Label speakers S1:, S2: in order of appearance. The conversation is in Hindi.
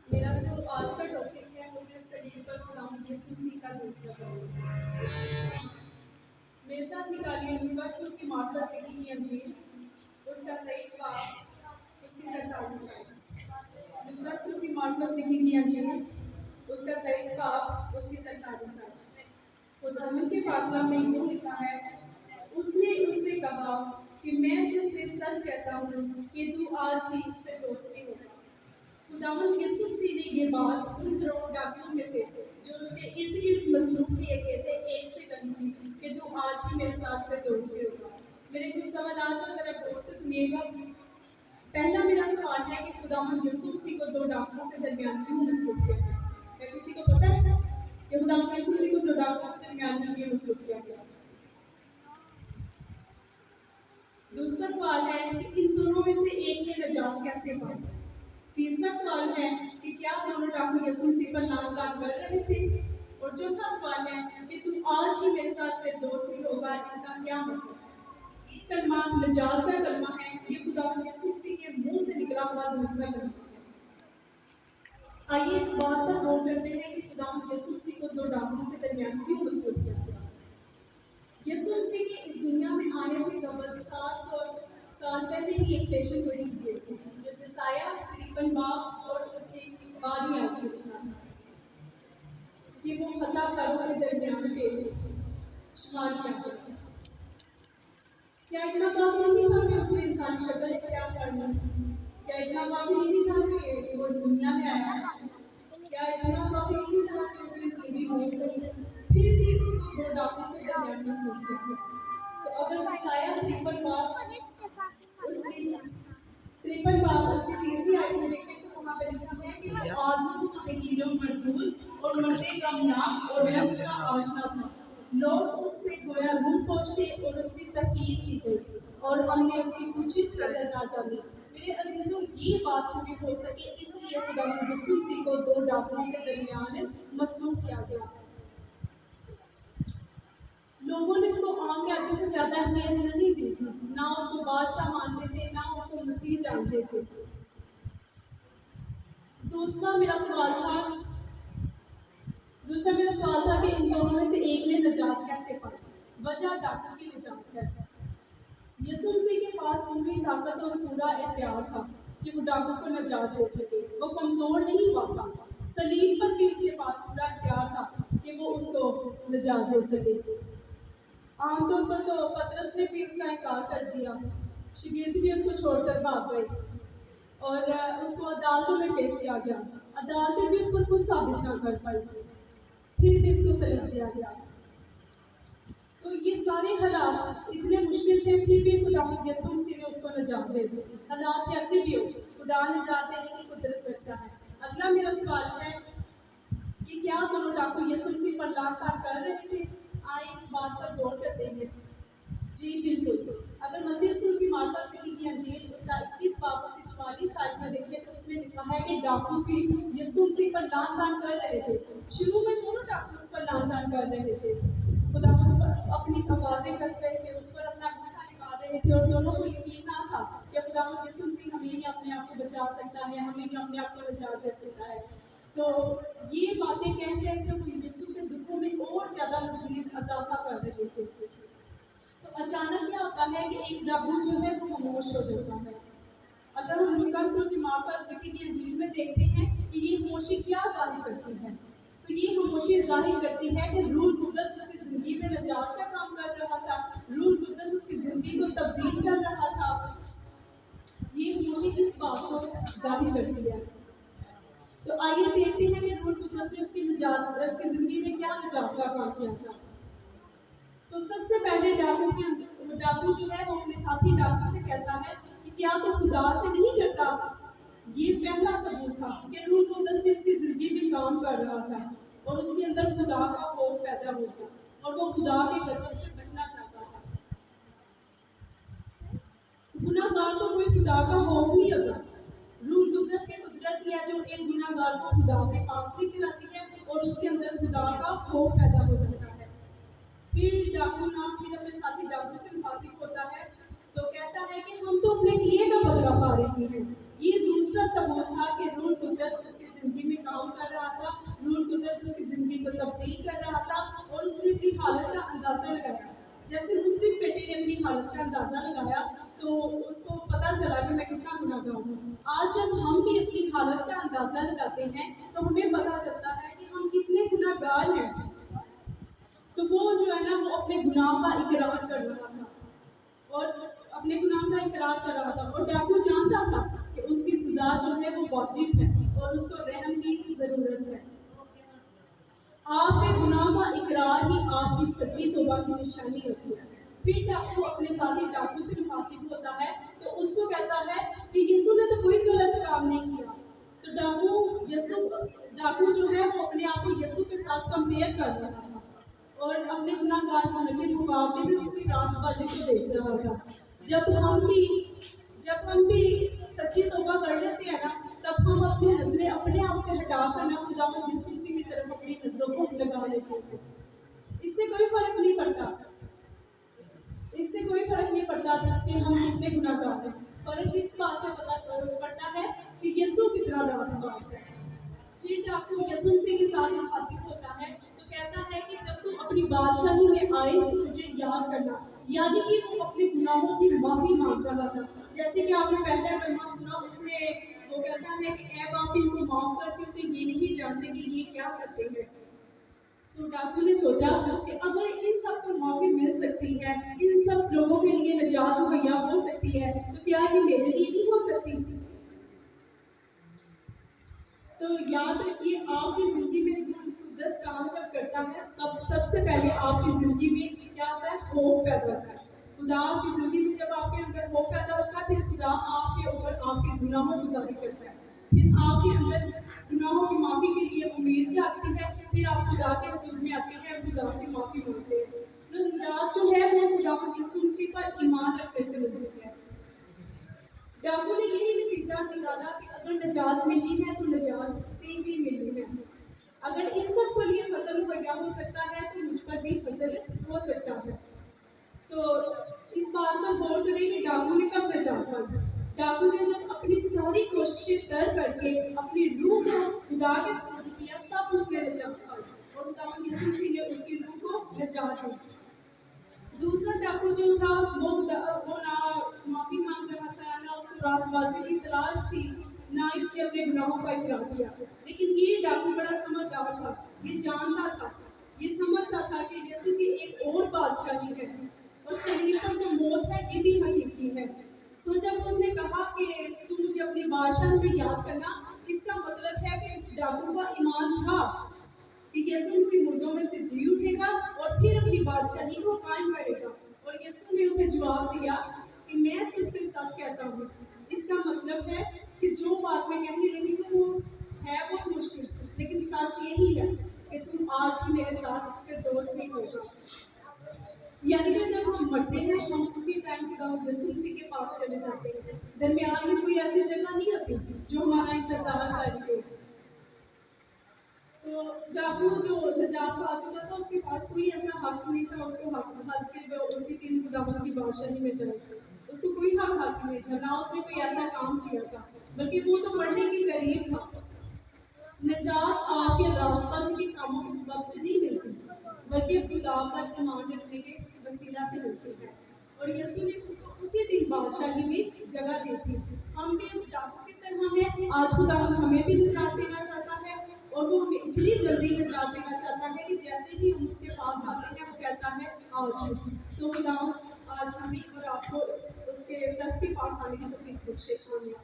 S1: मेरा जो आज का टॉपिक है वो मैं सलीब पर खुदावंद यीशु मसीह का दूसरा करूँगी। मेरे साथ निकालिए लूका रसूल की मार्फत लिखी हुई अंजील उसका 23 बाब उसकी 43 आयत। लूका रसूल की मार्फत लिखी हुई अंजील उसका 23 बाब उसकी 43 आयत। खुदावंद के पाकलाम में यूँ लिखा है, उसने उससे कहा कि मैं तुझसे सच कहता हूँ कि तू आज ही फिरदौस में होगा। खुदावंद यीशु मसीह ने ये बात उन करोड़ डाकुओं में से जो उसके इर्द गिर्द मसरूफ किए गए थे एक से कही थी कि तू आज ही मेरे साथ फिरदौस में होगा। मेरे कुछ सवाल को जरा गौर से सुनिएगा। पहला मेरा सवाल है कि खुदावंद यीशु मसीह को दो डाकुओं के दरमियान क्यों मसरूफ किया गया? क्या किसी को पता है कि खुदावंद यीशु मसीह को दो डाकुओं के दरमियान क्यों मसरूफ किया गया? दूसरा सवाल है कि इन दोनों में से एक ने नजात कैसे पाई? तीसरा सवाल है कि क्या दोनों डाकू यीशु मसीह पर लानतान कर रहे थे? और चौथा सवाल है कि तू आज ही मेरे साथ फिरदौस में होगा, इसका क्या मतलब है? ये कलमा नजात का कलमा है, ये खुदावंद यीशु मसीह के मुंह से निकला हुआ दूसरा कलमा है। आइए इस बात पर गौर करते हैं कि खुदावंद यीशु मसीह को दो डाकुओं के दरमियान क्यों मसरूफ किया गया? यीशु मसीह के इस दुनिया में आने से कबल 700 साल पहले ही एक पेशन गोई की गई थी जो जसाया 53 बाब और उसकी 12वीं आयत में लिखा था कि वो कलाकारों के दरमियान पे शुमार किया गया था। क्या इतना काफी नहीं था कि उसने इंसानी शक्ल इख्तियार कर ली? क्या इतना काफी नहीं था कि वो इस दुनिया में आया? क्या इतना काफी नहीं था कि उसने सलीबी मौत करी? फिर भी उसको दो डाकुओं के दरमियान मसरूफ किया गया। तो अगर जसाया 53 बाब उसकी 53 बाब उसकी 30वीं आयत में देखें तो वहाँ पे लिखा है कि वो आदमी हकीरों मरदूद और मर्दे कमनाक और नक्शा आशना था। लोग उससे गोया रूह पहुँचते और उसकी तकीर की गई और हमने उसकी उचित कदर ना जानी। मेरे अजीजों, ये बात पूरी हो सके इसलिए खुदावंद यीशु मसीह को दो डाकुओं के दरमियान मसलूब किया गया। लोगों ने इसको आम कहते से ज्यादा अहमियत नहीं दी थी, ना उसको बादशाह मानते थे, ना उसको मसीह जानते थे। दूसरा मेरा सवाल था कि इन दोनों में से एक ने नजात कैसे पाई? वजह डाकू की नजात है। यीशु मसीह के पास पूरी ताकत और पूरा इख्तियार था कि वो डाकू को नजात दे सके। वो कमजोर नहीं हुआ था। सलीब पर भी उसके पास पूरा इख्तियार था कि वो उसको नजात दे सके। आमतौर पर तो पतरस ने भी उसका इनकार कर दिया, शिगिर्द भी उसको छोड़कर भाग गए और उसको अदालतों में पेश किया गया। अदालतें भी उस पर कुछ साबित ना कर पाई, फिर भी उसको सलीब दिया गया। तो ये सारे हालात इतने मुश्किल थे, फिर भी खुदावंद यीशु मसीह ने उसको नजात दे दी। हालात जैसे भी हो, खुदा नजात देने की कुदरत रखता है। अगला मेरा सवाल है कि क्या दोनों डाकू यीशु मसीह पर लानतान कर रहे थे? आए इस बात पर गौर करते हैं। जी बिल्कुल। अगर मत्ती रसूल की मार्फत लिखी गई अंजील उसका 21 बाब उसकी 44 आयत में देखें तो उसमें लिखा है कि डाकू भी यीशु मसीह पर लानतान कर रहे थे। शुरू में दोनों डाकू उस पर लानतान कर रहे थे, खुदावंद पर अपनी आवाजें कस रहे थे, उस पर अपना गुस्सा निकाल रहे थे और दोनों को यकीन ना था कि खुदावंद यीशु मसीह हमें ही अपने आप को बचा सकता है, हमें ही अपने आप को नजात दे सकता है। तो ये बातें कह कह के वो यीशु के दुखों में और ज्यादा मजीद इजाफा कर रहे थे। तो अचानक क्या होता है कि एक डाकू जो है वो खामोश हो जाता है। अगर हम लूका रसूल की मार्फत लिखी गई अंजील में देखते हैं कि ये खामोशी क्या जाहिर करती है, तो ये खामोशी जाहिर करती है कि रूह कुद्दस उसकी जिंदगी में नजात का काम कर रहा था, रूह कुद्दस उसकी जिंदगी को तब्दील कर रहा था। ये खामोशी इस बात को जाहिर करती है। तो आइए देखते हैं कि रूह कुद्दस ने उसकी जिंदगी में क्या नजात का काम किया था। तो सबसे पहले डाकू जो है वो अपने साथी डाकू से कहता है कि क्या तो खुदा से नहीं डरता? ये पहला सबूत था कि रूह कुद्दस ने उसकी जिंदगी में काम कर रहा था और उसके अंदर खुदा का खौफ पैदा हो गया और वो खुदा के गजब से बचना चाहता था। गुनाहगार को कोई खुदा का खौफ नहीं होता। रूह कुद्दस की कुदरत है जो एक गुनाहगार को खुदा के पास लेकर आती है और उसके अंदर खुदा का खौफ पैदा हो जाता है। फिर अपने साथी डाकू से मुखातिब होता है तो कहता है कि हम तो अपने किए का बदला पा रहे हैं। ये दूसरा सबूत था कि रूह कुद्दस उसकी जिंदगी हालत का अंदाज़ा लगाया तो उसको पता चला कि मैं कितना गुनाहगार हूँ। आज जब हम भी अपनी हालत का अंदाज़ा लगाते हैं तो हमें पता चलता है कि हम कितने गुनाहगार हैं। तो वो जो है ना, वो अपने गुनाह का इकरार कर रहा था और अपने गुनाह का इकरार कर रहा था, और डाकू जानता था कि उसकी सजा जो है वो वाजिब है और उसको रहम की ज़रूरत है। आपके गुनाह का इकरार ही आपकी सच्ची तौबा की निशानी होती है। फिर डाकू अपने साथी डाकू से मुखातिब होता है तो उसको कहता है कि यीशु ने तो कोई गलत काम नहीं किया। तो डाकू जो है वो अपने आप को यीशु के साथ कंपेयर कर रहा था और अपने गुनाहगार होने के मुकाबले में उसकी रास्तबाजी को देख रहा था। जब हम भी सच्ची तौबा कर लेते हैं ना, तब हम अपनी नजरें अपने आप से हटाकर ना खुदा यीशु मसीह की तरफ अपनी नजरों को लगा लेते हैं। इससे कोई फर्क नहीं पड़ता, कि हम कितने गुनाहगार हैं। फर्क इस बात से पड़ता है कि यीशु कितना रास्तबाज है। फिर डाकू यीशु मसीह के साथ मुखातिब होता है तो कहता है कि जब तू अपनी बादशाही में आए तो मुझे याद करना। यानी कि वो अपने गुनाहों की माफी मांग रहा था। जैसे कि आपने पहला कलमा सुना, उसमें वो कहता है कि ऐ बाप इनको माफ कर, क्योंकि ये नहीं जानते कि ये क्या करते हैं। तो डाकू ने सोचा कि अगर इन सब को माफी मिल सकती है, इन सब लोगों के लिए निजात मुहैया हो सकती है, तो क्या ये मेरे लिए नहीं हो सकती। तो याद रखिए, आपकी जिंदगी में 10 काम जब करता है सबसे पहले आपकी जिंदगी में क्या होता है, होप पैदा होता है। खुदा आपकी जिंदगी में जब आपके अंदर होप पैदा होता है, फिर खुदा आपके ऊपर आपके गुनाहों को जाहिर करता है, फिर आपके अंदर गुनाहों की माफी के लिए उम्मीद जागती है, फिर आप खुदा के हजूर में आते हैं, खुदा से माफी मांगते हैं। तो निजात जो है वो खुदा यीशु मसीह पर ईमान रखने से मिलती है। डाकू ने यही नतीजा निकाला कि अगर निजात मिली है तो निजात से भी मिली है। अगर इन सब के लिए फजल मुहैया हो सकता है तो मुझ पर भी फजल हो सकता है। तो इस बात पर गौर करें कि डाकू ने कब निजात पाई। डाकू ने जब अपनी सारी कोशिशें कर करके अपनी रूह को खुदा के सुपुर्द किया, तब उसने निजात पाई और खुदा यीशु मसीह ने उसकी रूह को निजात दी। दूसरा डाकू जो था वो ना माफी मांग रहा था, ना उसको रास्तबाजी की तलाश थी, ना ही उसने अपने गुनाहों का इकरार किया। लेकिन ये डाकू बड़ा समझदार था, ये जानता था, ये समझता था कि यीशु की एक और बादशाही है और शरीर पर जो मौत है ये भी हकीकी है। सो जब उसने कहा कि तू मुझे अपनी बादशाह में याद करना, इसका मतलब है कि उस डाकू का ईमान था कि यीशु मसीह मुर्दों में से जी उठेगा और फिर अपनी बादशाही को कायम करेगा। और यीशु ने उसे जवाब दिया कि मैं तुझसे सच कहता हूँ। इसका मतलब है कि जो बात मैं कहने लगी हूँ वो है बहुत मुश्किल, लेकिन सच यही है कि तुम आज ही मेरे साथ फिर दोस्त नहीं होगा। यानी कि जब हम मरते हैं हम उसी टाइम यीशु मसीह के पास चले जाते हैं। दरमियान में कोई ऐसी जगह नहीं होती जो हमारा इंतजार कर रही हो। तो डाकू जो निजात पा चुका था, उसके पास कोई ऐसा हक नहीं था उसको हक के वो उसी दिन खुदावंद की बादशाही में चले। उसको कोई हक हासिल नहीं था, ना उसने कोई ऐसा काम किया था, बल्कि वो तो मरने के करीब था। निजात आपके रास्ता के कामों के सबब से नहीं मिलती, बल्कि खुदा पर ईमान रखने के वसीला से मिलती है। और यीशु ने उसको उसी दिन बादशाही में जगह दी थी। हम भी इस डाकू की तरह हैं। आज खुदा हमें भी निजात देना चाहता है और वो हमें इतनी जल्दी निजात देना चाहता है कि जैसे ही हम उसके पास आते हैं वो कहता है आज। सो खुदा आज हमें और आपको उसके तख्त के पास आने की तौफीक बख्शे। आमीन।